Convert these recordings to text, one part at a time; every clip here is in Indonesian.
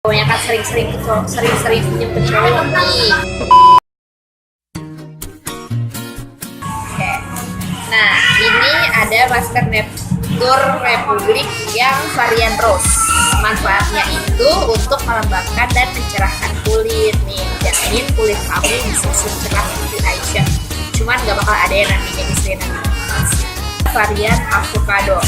Kebanyakan sering-sering pinjam ke cowok nih. Oke. Nah, ini ada masker Nature Republic yang varian rose. Manfaatnya itu untuk melembabkan dan mencerahkan kulit nih. Jamin kulit kamu bisa cerah seperti Aisyah. Cuman gak bakal ada yang nantinya di varian avocado.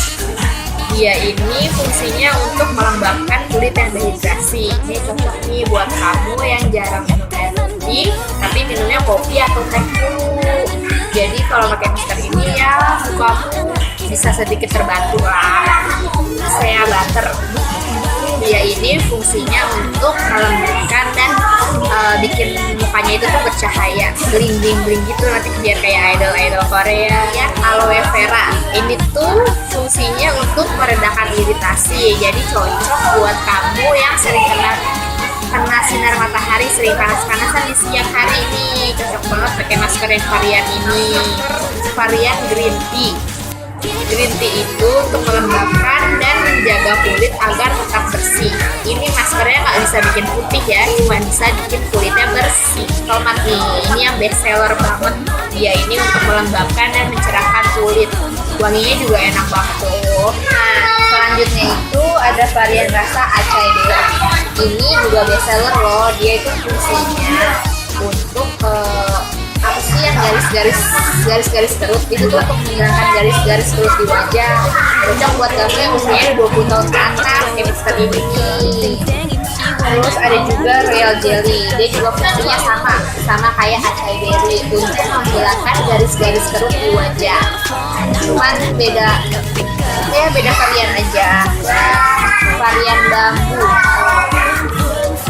Dia ini fungsinya untuk melembabkan kulit yang dehidrasi. Ini cocok nih buat kamu yang jarang minum air putih, tapi minumnya kopi atau teh dulu. Jadi kalau pakai masker ini ya kamu bisa sedikit terbantu lah. Shea butter. Dia ini fungsinya untuk melembabkan dan bikin mukanya itu tuh bercahaya, bling gitu, nanti biar kayak idol Korea ya. Aloe vera ini tuh fungsinya untuk meredakan iritasi, jadi cocok buat kamu yang sering kena sinar matahari, sering panas-panasan di siang hari. Ini cocok banget pakai masker yang varian ini, varian green tea. Green tea itu untuk melembabkan dan menjaga kulit agar tetap bersih. Ini maskernya nggak bisa bikin putih ya, cuma bisa bikin kulitnya bersih. Tomat nih, ini yang best seller banget. Dia ini untuk melembabkan dan mencerahkan kulit. Wanginya juga enak banget tuh. Nah, selanjutnya itu ada varian rasa acai berry. Ini juga best seller loh. Dia itu fungsinya untuk apa sih yang garis-garis kerut itu tuh, untuk menghilangkan garis-garis kerut di wajah. Cocok buat kamu yang usianya 20 tahun ke atas kayak Mister ini. Terus ada juga Royal Jelly. Dia juga fungsinya sama kayak acai berry untuk menghilangkan garis-garis kerut di wajah. Cuman beda varian aja. Varian bambu.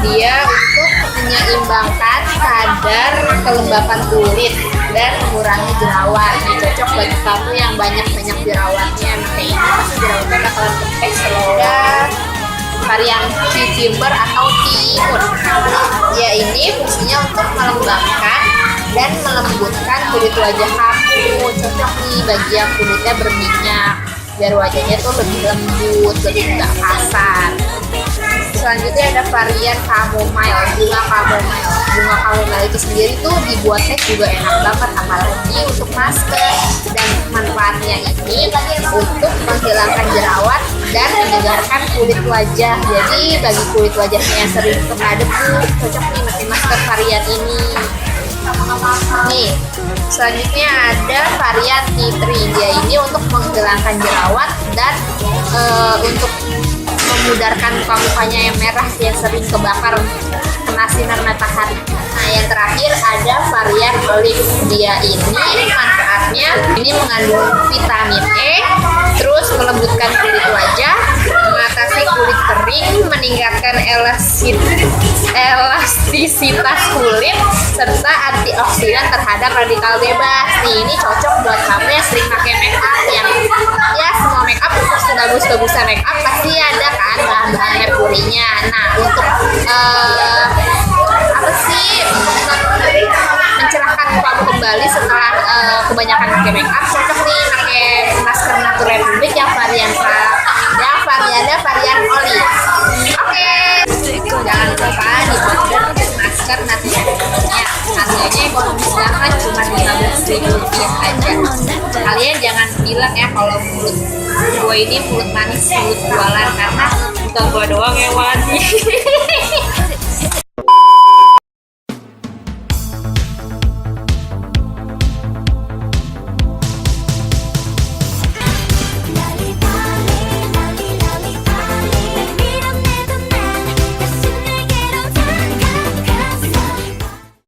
Dia untuk menyeimbangkan kadar kelembapan kulit dan mengurangi jerawat. Ini cocok bagi kamu yang banyak jerawatnya. Nah, ini pasti jerawatnya bakalan kempes loh. Varian cucumber atau timun. Ya, ini fungsinya untuk melembabkan dan melembutkan kulit wajah kamu. Cocok nih bagi yang kulitnya berminyak, biar wajahnya tuh lebih lembut, lebih nggak kasar. Selanjutnya ada varian chamomile, bunga chamomile itu sendiri tuh dibuatnya juga enak banget, apalagi untuk masker. Dan manfaatnya ini untuk menghilangkan jerawat dan menyegarkan kulit wajah. Jadi bagi kulit wajahnya yang sering kena debu, cocok nih pakai masker varian ini. Nih, selanjutnya ada varian tea tree. Dia ini untuk menghilangkan jerawat dan untuk memudarkan muka-mukanya yang merah yang sering kebakar kena sinar matahari. Nah, yang terakhir ada varian olive. Dia ini manfaatnya ini mengandung vitamin E, terus melembutkan kulit wajah, mengatasi kulit kering, meningkatkan elastisitas kulit, serta antioksidan terhadap radikal bebas. Nih, ini cocok buat kamu yang sering pakai make up, yang ya semua make up sebagus-bagusnya make up pasti ada kan bahan-bahan merkurinya. Nah, untuk mencerahkan kamu kembali setelah kebanyakan pakai make up, cocok nih pakai masker Nature Republic yang variannya varian oli. Oke. Jangan lupa di-order masker Nature Republic-nya. Harganya ekonomis banget, cuma 15.000 rupiah aja. Kalian jangan bilang ya kalau mulut gue ini mulut manis, mulut jualan, karena bukan gue doang yang wani.